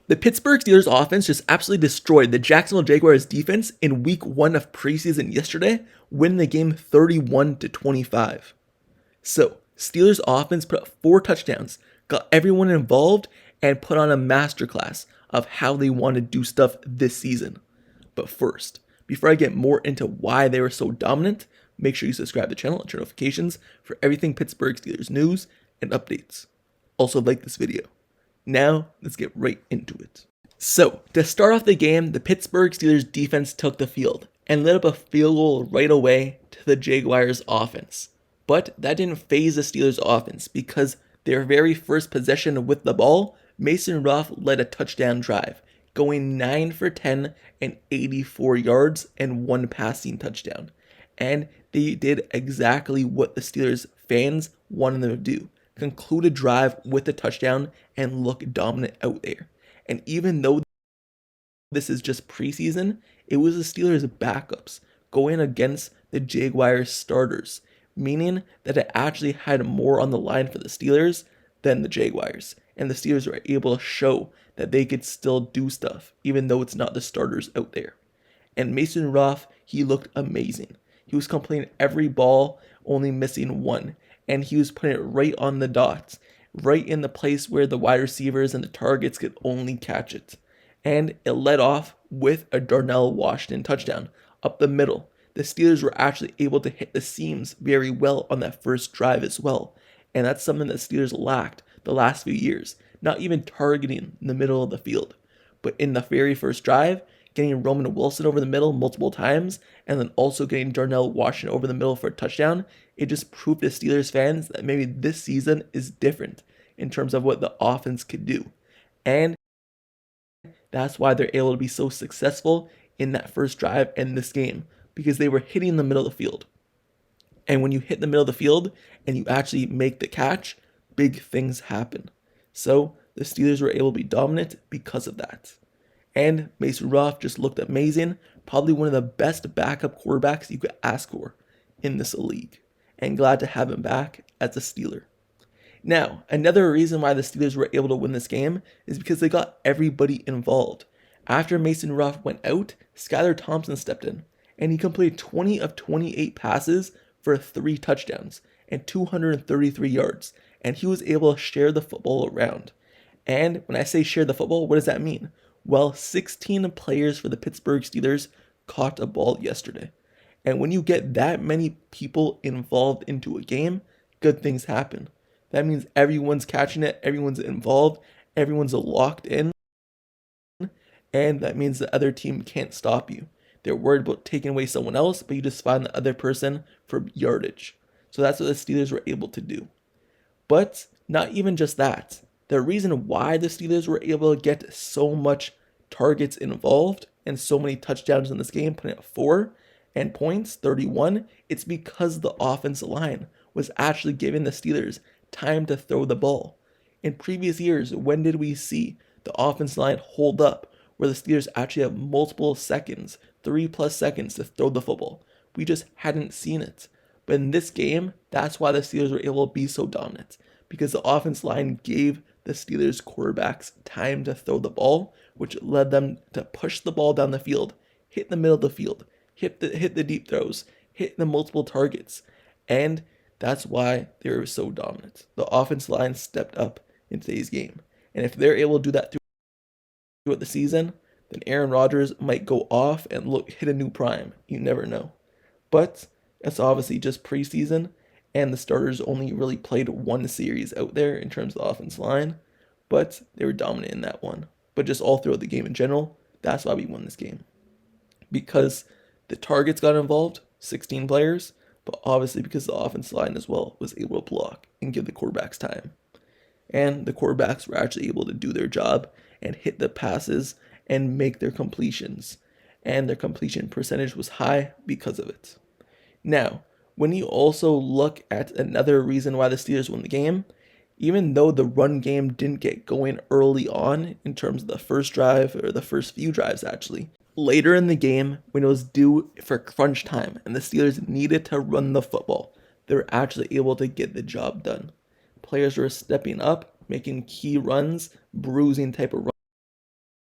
The Pittsburgh Steelers offense just absolutely destroyed the Jacksonville Jaguars defense in week 1 of preseason yesterday, winning the game 31-25. So, Steelers offense put up 4 touchdowns, got everyone involved, and put on a masterclass of how they want to do stuff this season. But first, before I get more into why they were so dominant, make sure you subscribe to the channel and turn notifications for everything Pittsburgh Steelers news and updates. Also like this video. Now, let's get right into it. So, to start off the game, the Pittsburgh Steelers defense took the field and lit up a field goal right away to the Jaguars offense. But that didn't faze the Steelers offense because their very first possession with the ball, Mason Rudolph led a touchdown drive, going 9 for 10 and 84 yards and 1 passing touchdown. And they did exactly what the Steelers fans wanted them to do. Conclude a drive with a touchdown and look dominant out there. And even though this is just preseason, it was the Steelers' backups going against the Jaguars starters, meaning that it actually had more on the line for the Steelers than the Jaguars. And the Steelers were able to show that they could still do stuff, even though it's not the starters out there. And Mason Rudolph, he looked amazing. He was completing every ball, only missing one. And he was putting it right on the dots, right in the place where the wide receivers and the targets could only catch it. And it led off with a Darnell Washington touchdown up the middle. The Steelers were actually able to hit the seams very well on that first drive as well. And that's something that the Steelers lacked the last few years, not even targeting the middle of the field. But in the very first drive, getting Roman Wilson over the middle multiple times, and then also getting Darnell Washington over the middle for a touchdown, it just proved to Steelers fans that maybe this season is different in terms of what the offense could do. And that's why they're able to be so successful in that first drive in this game, because they were hitting the middle of the field. And when you hit the middle of the field and you actually make the catch, big things happen. So the Steelers were able to be dominant because of that. And Mason Rudolph just looked amazing, probably one of the best backup quarterbacks you could ask for in this league. And glad to have him back as a Steeler. Now, another reason why the Steelers were able to win this game is because they got everybody involved. After Mason Rudolph went out, Skylar Thompson stepped in, and he completed 20 of 28 passes for 3 touchdowns and 233 yards, and he was able to share the football around. And when I say share the football, what does that mean? Well, 16 players for the Pittsburgh Steelers caught a ball yesterday. And when you get that many people involved into a game, good things happen. That means everyone's catching it, everyone's involved, everyone's locked in, and that means the other team can't stop you. They're worried about taking away someone else, but you just find the other person for yardage. So that's what the Steelers were able to do. But not even just that. The reason why the Steelers were able to get so much targets involved and so many touchdowns in this game, putting up 4 and points, 31, it's because the offensive line was actually giving the Steelers time to throw the ball. In previous years, when did we see the offensive line hold up where the Steelers actually have multiple seconds, 3+ seconds to throw the football? We just hadn't seen it. But in this game, that's why the Steelers were able to be so dominant, because the offensive line gave the Steelers quarterbacks time to throw the ball, which led them to push the ball down the field, hit the middle of the field, hit the deep throws, hit the multiple targets, and that's why they were so dominant. The offensive line stepped up in today's game, and if they're able to do that throughout the season, then Aaron Rodgers might go off and hit a new prime. You never know. But it's obviously just preseason, and the starters only really played one series out there in terms of the offensive line, but they were dominant in that one. But just all throughout the game in general, that's why we won this game. Because the targets got involved, 16 players, but obviously because the offensive line as well was able to block and give the quarterbacks time. And the quarterbacks were actually able to do their job and hit the passes and make their completions. And their completion percentage was high because of it. Now, when you also look at another reason why the Steelers won the game, even though the run game didn't get going early on in terms of the first drive, or the first few drives actually, later in the game when it was due for crunch time and the Steelers needed to run the football, they were actually able to get the job done. Players were stepping up, making key runs, bruising type of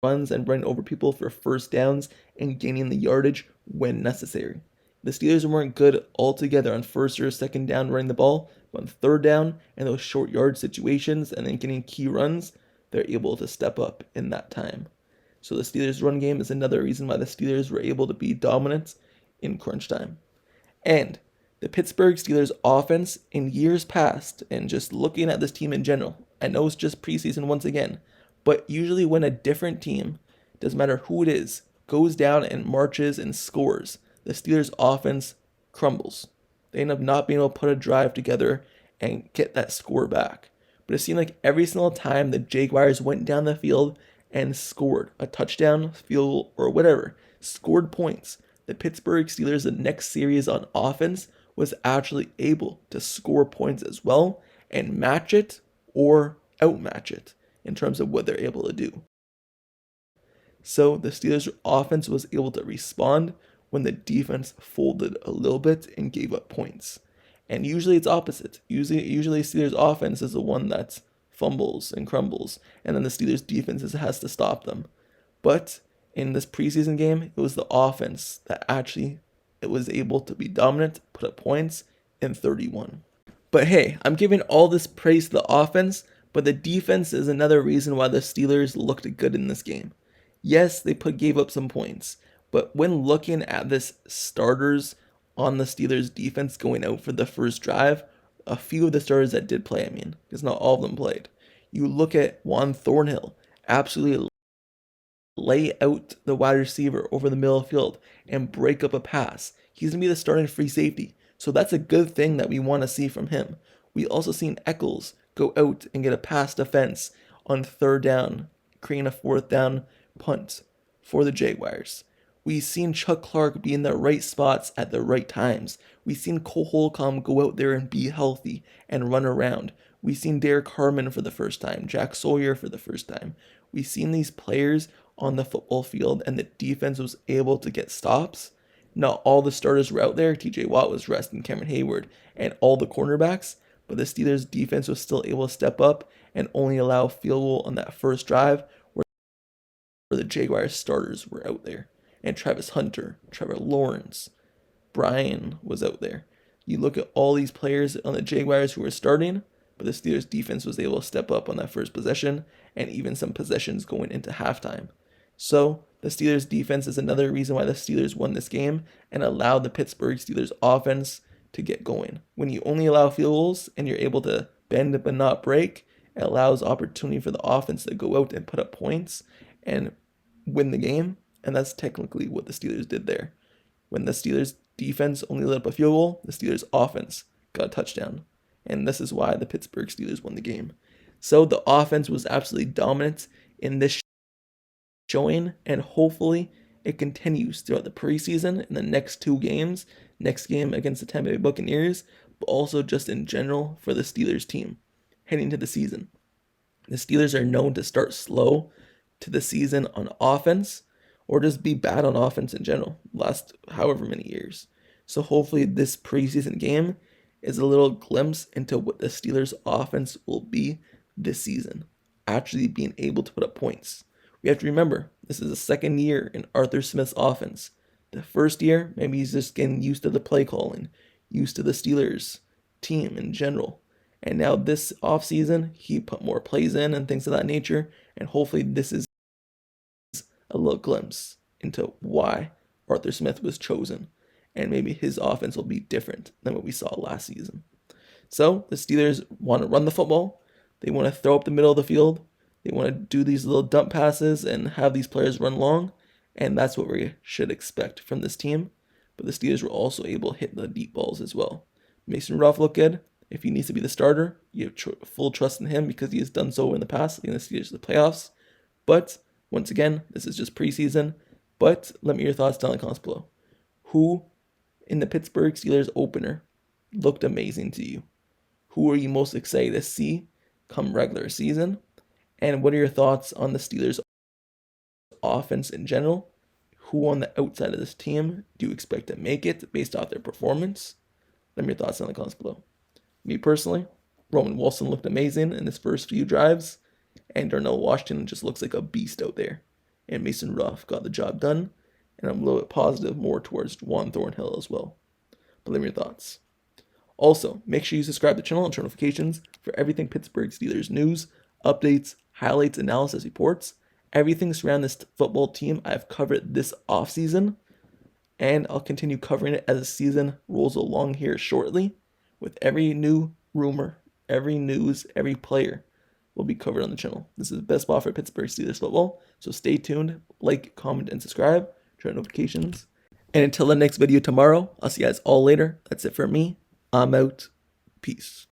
runs and running over people for first downs and gaining the yardage when necessary. The Steelers weren't good altogether on first or second down running the ball, but on third down and those short yard situations and then getting key runs, they're able to step up in that time. So the Steelers' run game is another reason why the Steelers were able to be dominant in crunch time. And the Pittsburgh Steelers offense in years past, and just looking at this team in general, I know it's just preseason once again, but usually when a different team, doesn't matter who it is, goes down and marches and scores, the Steelers offense crumbles. They end up not being able to put a drive together and get that score back. But it seemed like every single time the Jaguars went down the field and scored a touchdown, field goal, or whatever, scored points, the Pittsburgh Steelers, the next series on offense, was actually able to score points as well and match it or outmatch it in terms of what they're able to do. So the Steelers offense was able to respond when the defense folded a little bit and gave up points. And usually it's opposite. Usually Steelers offense is the one that fumbles and crumbles, and then the Steelers defense has to stop them. But in this preseason game, it was the offense that actually it was able to be dominant, put up points in 31. But hey, I'm giving all this praise to the offense, but the defense is another reason why the Steelers looked good in this game. Yes, they gave up some points, but when looking at this starters on the Steelers defense going out for the first drive, a few of the starters that did play, because not all of them played. You look at Juan Thornhill, absolutely lay out the wide receiver over the middle of the field and break up a pass. He's going to be the starting free safety. So that's a good thing that we want to see from him. We also seen Eccles go out and get a pass defense on third down, creating a fourth down punt for the Jaguars. We've seen Chuck Clark be in the right spots at the right times. We've seen Cole Holcomb go out there and be healthy and run around. We've seen Derek Harmon for the first time, Jack Sawyer for the first time. We've seen these players on the football field, and the defense was able to get stops. Not all the starters were out there. TJ Watt was resting, Cameron Hayward, and all the cornerbacks, but the Steelers defense was still able to step up and only allow a field goal on that first drive where the Jaguars starters were out there. And Travis Hunter, Trevor Lawrence, Brian was out there. You look at all these players on the Jaguars who were starting, but the Steelers defense was able to step up on that first possession and even some possessions going into halftime. So the Steelers defense is another reason why the Steelers won this game and allowed the Pittsburgh Steelers offense to get going. When you only allow field goals and you're able to bend but not break, it allows opportunity for the offense to go out and put up points and win the game. And that's technically what the Steelers did there. When the Steelers defense only let up a field goal, the Steelers offense got a touchdown. And this is why the Pittsburgh Steelers won the game. So the offense was absolutely dominant in this showing, and hopefully it continues throughout the preseason in the next two games. Next game against the Tampa Bay Buccaneers, but also just in general for the Steelers team heading to the season. The Steelers are known to start slow to the season on offense, or just be bad on offense in general, last however many years. So hopefully this preseason game is a little glimpse into what the Steelers offense will be this season, actually being able to put up points. We have to remember, this is the second year in Arthur Smith's offense. The first year, maybe he's just getting used to the play calling, used to the Steelers team in general. And now this offseason, he put more plays in and things of that nature, and hopefully this is a little glimpse into why Arthur Smith was chosen, and maybe his offense will be different than what we saw last season. So the Steelers want to run the football. They want to throw up the middle of the field. They want to do these little dump passes and have these players run long, and that's what we should expect from this team. But the Steelers were also able to hit the deep balls as well. Mason Rudolph looked good. If he needs to be the starter, you have full trust in him because he has done so in the past, leading the Steelers to the playoffs. But once again, this is just preseason, but let me know your thoughts down in the comments below. Who in the Pittsburgh Steelers opener looked amazing to you? Who are you most excited to see come regular season? And what are your thoughts on the Steelers offense in general? Who on the outside of this team do you expect to make it based off their performance? Let me know your thoughts down in the comments below. Me personally, Roman Wilson looked amazing in his first few drives. And Darnell Washington just looks like a beast out there. and Mason Ruff got the job done. And I'm a little bit positive more towards Jauan Thornhill as well. But let me know your thoughts. Also, make sure you subscribe to the channel and turn notifications for everything Pittsburgh Steelers news, updates, highlights, analysis, reports, everything surrounding this football team I've covered this offseason. And I'll continue covering it as the season rolls along here shortly, with every new rumor, every news, every player will be covered on the channel. This is the best spot for Pittsburgh Steelers football, so stay tuned, like, comment, and subscribe, turn notifications. And until the next video tomorrow, I'll see you guys all later. That's it for me. I'm out. Peace.